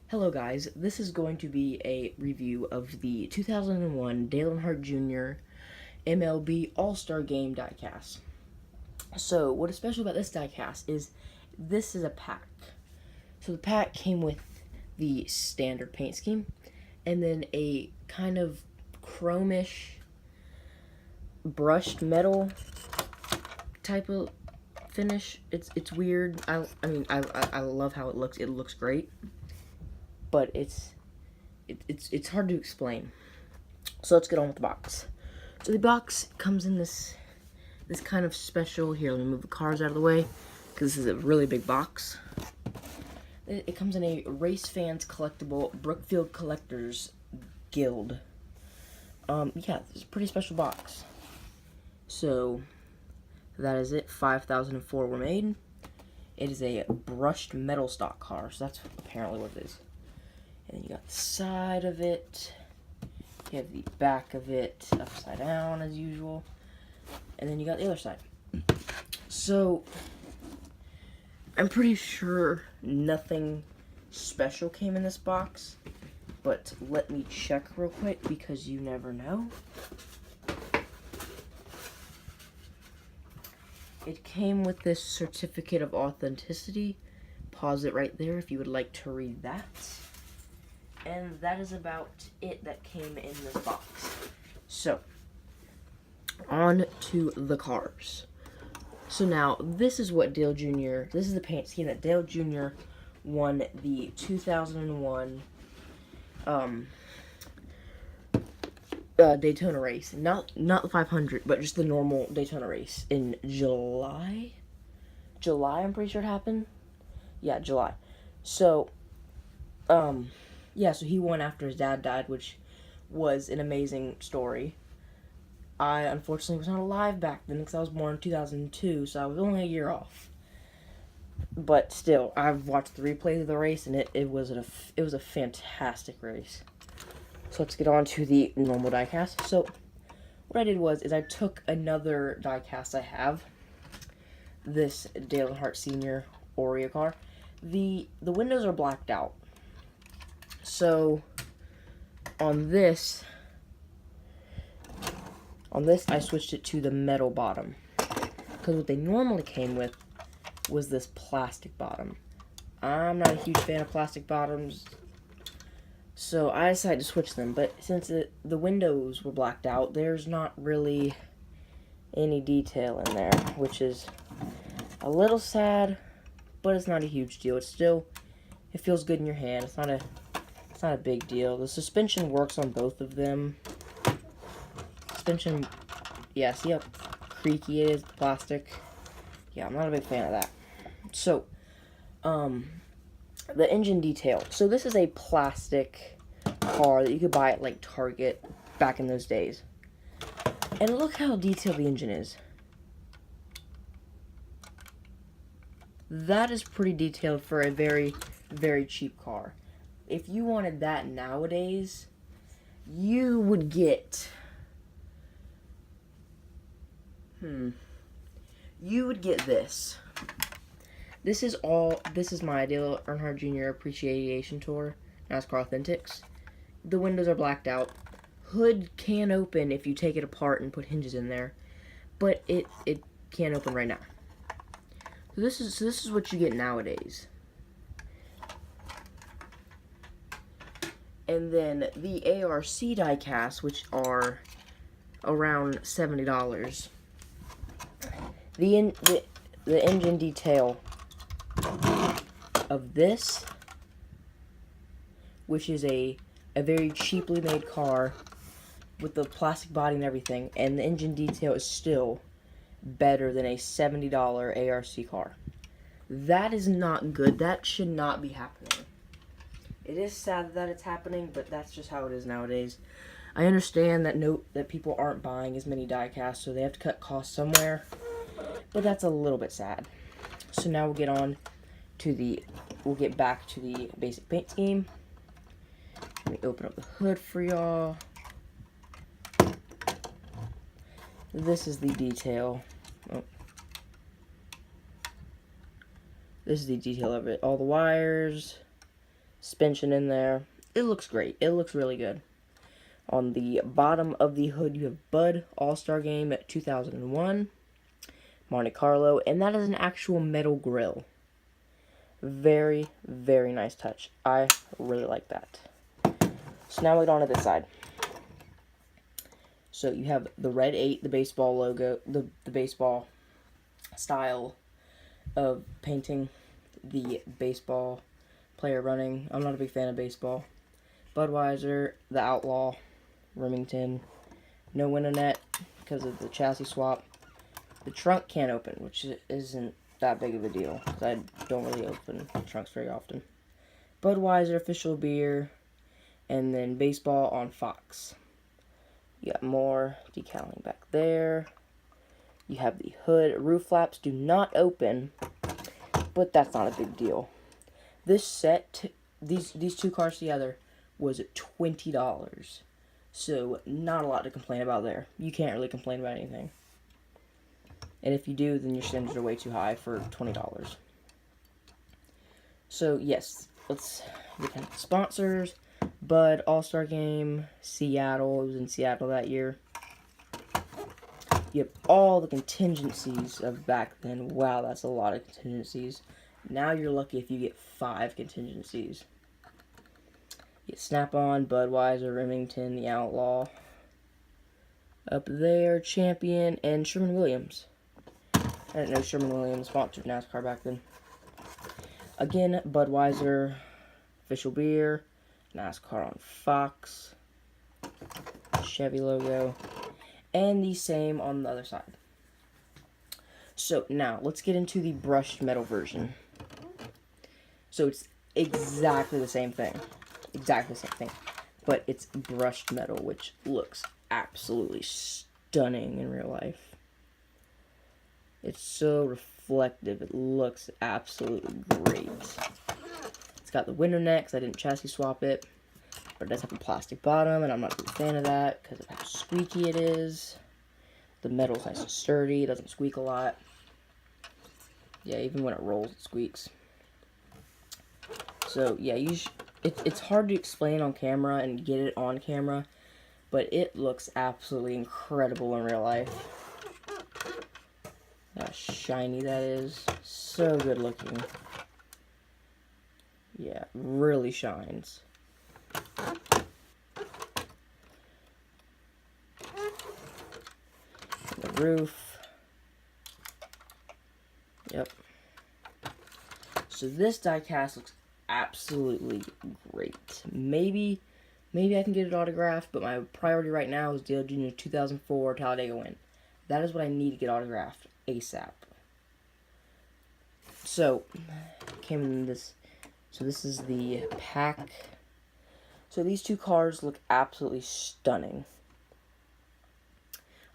Hello guys, this is going to be a review of the 2001 Dale Earnhardt Jr. MLB All-Star Game diecast. So what is special about this diecast is this is a pack. So the pack came with the standard paint scheme and then a kind of chromish brushed metal type of finish. It's weird. I love how it looks. It looks great. But it's hard to explain. So let's get on with the box. So the box comes in this kind of special. Here, let me move the cars out of the way because this is a really big box. It comes in a Race Fans Collectible Brookfield Collectors Guild. Yeah, it's a pretty special box. So that is it. 5,004 were made. It is a brushed metal stock car, so that's apparently what it is. And then you got the side of it. You have the back of it upside down as usual. And then you got the other side. So, I'm pretty sure nothing special came in this box. But let me check real quick because you never know. It came with this certificate of authenticity. Pause it right there if you would like to read that. And that is about it that came in this box. So, on to the cars. So now, this is what Dale Jr., this is the paint scheme that Dale Jr. won the 2001 Daytona race. Not the 500, but just the normal Daytona race in July? July, I'm pretty sure it happened. Yeah, July. So, yeah, so he won after his dad died, which was an amazing story. I unfortunately was not alive back then because I was born in 2002, so I was only a year off. But still, I've watched the replays of the race, and it was a fantastic race. So let's get on to the normal diecast. So what I did is I took another diecast I have, this Dale Earnhardt Sr. Oreo car. The windows are blacked out. So, on this, I switched it to the metal bottom. Because what they normally came with was this plastic bottom. I'm not a huge fan of plastic bottoms, so I decided to switch them. But since the windows were blacked out, there's not really any detail in there, which is a little sad, but it's not a huge deal. It feels good in your hand. It's not a big deal. The suspension works on both of them. Suspension, yeah, see how creaky it is, plastic. Yeah, I'm not a big fan of that. So, the engine detail. So this is a plastic car that you could buy at like Target back in those days. And look how detailed the engine is. That is pretty detailed for a very, very cheap car. If you wanted that nowadays, you would get, you would get this. This is my Dale Earnhardt Jr. Appreciation Tour, NASCAR Authentics. The windows are blacked out. Hood can open if you take it apart and put hinges in there, but it can't open right now. So this is what you get nowadays. And then the ARC diecast, which are around $70. The engine detail of this, which is a very cheaply made car with the plastic body and everything, and the engine detail is still better than a $70 ARC car. That is not good. That should not be happening. It is sad that it's happening, but that's just how it is nowadays. I understand that people aren't buying as many diecasts, so they have to cut costs somewhere, but that's a little bit sad. So now we'll get back to the basic paint scheme. Let me open up the hood for y'all. This is the detail. Oh. This is the detail of it. All the wires. suspension in there. It looks great. It looks really good. On the bottom of the hood, you have Bud All-Star Game at 2001, Monte Carlo, and that is an actual metal grill. Very, very nice touch. I really like that. So now we go on to this side. So you have the red 8, the baseball logo, the baseball style of painting, the baseball player running. I'm not a big fan of baseball. Budweiser, the Outlaw, Remington, no window net because of the chassis swap. The trunk can't open, which isn't that big of a deal because I don't really open trunks very often. Budweiser, official beer, and then baseball on Fox. You got more decaling back there. You have the hood. Roof flaps do not open, but that's not a big deal. This set, these two cars together, was $20. So, not a lot to complain about there. You can't really complain about anything. And if you do, then your standards are way too high for $20. So, yes, let's look at the sponsors. Bud, All-Star Game, Seattle. It was in Seattle that year. You have all the contingencies of back then. Wow, that's a lot of contingencies. Now you're lucky if you get 5 contingencies. You get Snap-on, Budweiser, Remington, the Outlaw. Up there, Champion, and Sherwin-Williams. I didn't know Sherwin-Williams sponsored NASCAR back then. Again, Budweiser, official beer, NASCAR on Fox, Chevy logo, and the same on the other side. So now, let's get into the brushed metal version. So it's exactly the same thing. Exactly the same thing. But it's brushed metal, which looks absolutely stunning in real life. It's so reflective. It looks absolutely great. It's got the window net because I didn't chassis swap it. But it does have a plastic bottom, and I'm not a big fan of that because of how squeaky it is. The metal's nice and sturdy. It doesn't squeak a lot. Yeah, even when it rolls, it squeaks. So, yeah, it's hard to explain on camera and get it on camera, but it looks absolutely incredible in real life. How shiny that is. So good looking. Yeah, really shines. The roof. Yep. So this diecast looks absolutely great. Maybe I can get it autographed, but my priority right now is Dale Jr. 2004 Talladega win. That is what I need to get autographed ASAP. So, came in this. So this is the pack. So these two cars look absolutely stunning.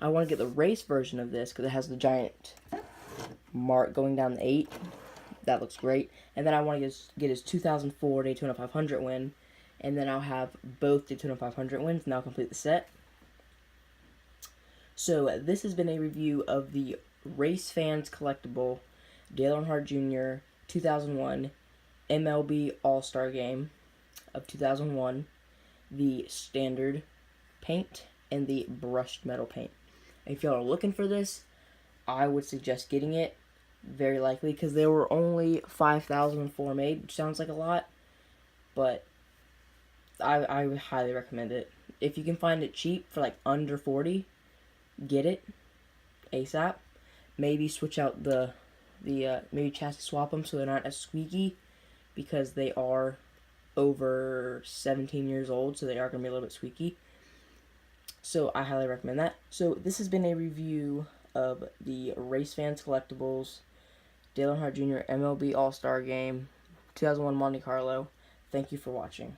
I want to get the race version of this because it has the giant mark going down the 8. That looks great. And then I want to get his 2004 Daytona 500 win. And then I'll have both Daytona 500 wins, and I'll complete the set. So this has been a review of the Race Fans Collectible Dale Earnhardt Jr. 2001 MLB All-Star Game of 2001. The standard paint and the brushed metal paint. If y'all are looking for this, I would suggest getting it. Very likely, because there were only 5,004 made, which sounds like a lot, but I would highly recommend it. If you can find it cheap for like under 40, get it ASAP. Maybe switch out the maybe chassis swap them so they're not as squeaky, because they are over 17 years old, so they are going to be a little bit squeaky. So I highly recommend that. So this has been a review of the Race Fans Collectibles Dale Earnhardt Jr. MLB All-Star Game 2001 Monte Carlo. Thank you for watching.